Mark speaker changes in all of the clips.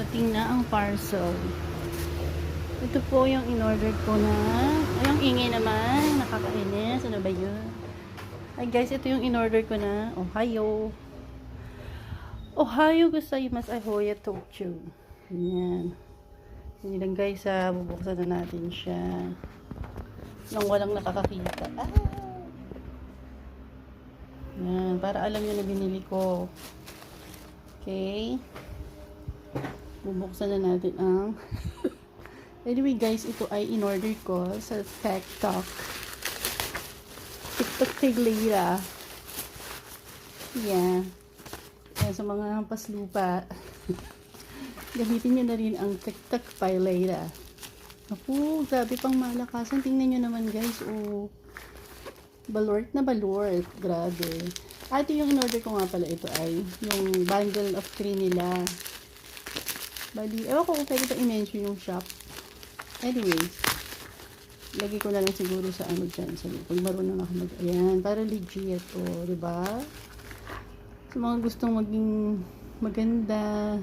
Speaker 1: dumating na ang parcel. Ito po yung in-order ko na. Ay, ang ingay naman. Nakakainis. Ano ba yun? Ay guys, ito yung in-order ko na. Ohio. Ohio gozaimasu. Ahoya Tokyo. Ganyan. Yan lang guys, bubuksan na natin siya. Nang walang nakakakita. Yan, para alam nyo na binili ko. Okay. Bubuksan na natin ang anyway guys, ito ay in-order ko sa TikTok kay Leira. Yan. Yan sa mga hampas lupa. Gamitin nyo na rin ang TikTok by Leira. Ako, grabe pang malakasan. Tingnan nyo naman guys. Oh, balort na balort. Grabe. Ito yung in-order ko nga pala. Ito ay yung bundle of 3 nila. Bali, ewan ko kung pwede pa i-mention yung shop. Anyways, lagay ko na lang siguro sa ano dyan. Sa kung marunong ako ayan, para legit. O, diba? Sa mga gustong maging maganda,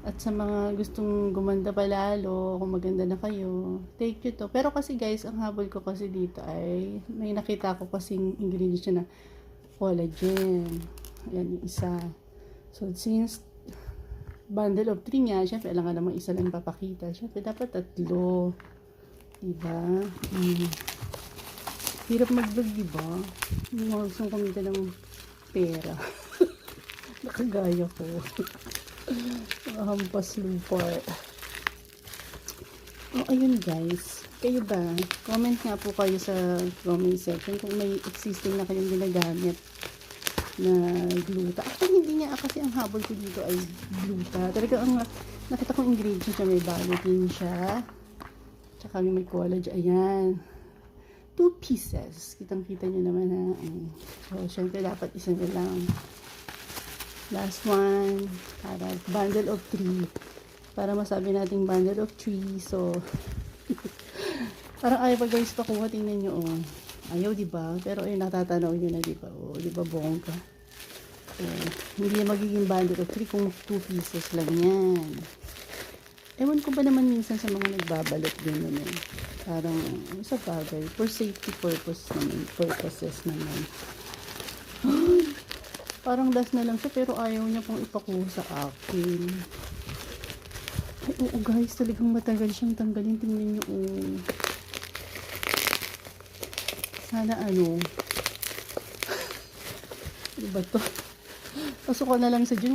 Speaker 1: at sa mga gustong gumanda pa lalo, kung maganda na kayo, take nyo to. Pero kasi guys, ang habol ko kasi dito ay, may nakita ko kasing ingredients na collagen. Ayan, yung isa. So, since bundle of 3 nga, syempre, alam nga namang isa lang papakita. Syempre, dapat 3. Diba? Hirap mag-vlog, diba? Hindi mo gustong kumita ng pera. Nakagaya ko. Hampas lupa. Oh, ayun guys. Kayo ba? Comment nga po kayo sa comment section kung may existing na kayong ginagamit na gluta. Actually, hindi nga kasi ang habol ko dito ay gluta. Talaga ang nakita kong ingredient na may balotin siya. Tsaka may collagen. Ayan. 2 pieces. Kitang-kita nyo naman ha. So, syempre dapat isa na lang. Last one. Para bundle of 3. Para masabi nating bundle of 3. So, parang ayaw pa guys pakuha. Tingnan nyo oh. Ayaw, diba? Pero ayun, natatanaw nyo na, diba? O, diba, bongga? So, hindi magiging bundle of 3 kung 2 pieces lang yan. Ewan ko ba naman minsan sa mga nagbabalot din naman. Parang, sa bagay, for safety purposes naman. Parang last na lang siya, pero ayaw niya pong ipakuha sa akin. Ay, oo guys, talagang matagal siyang tanggalin. Tingnan nyo, oh. Sana ano, diba to? Pasukan na lang sa gym.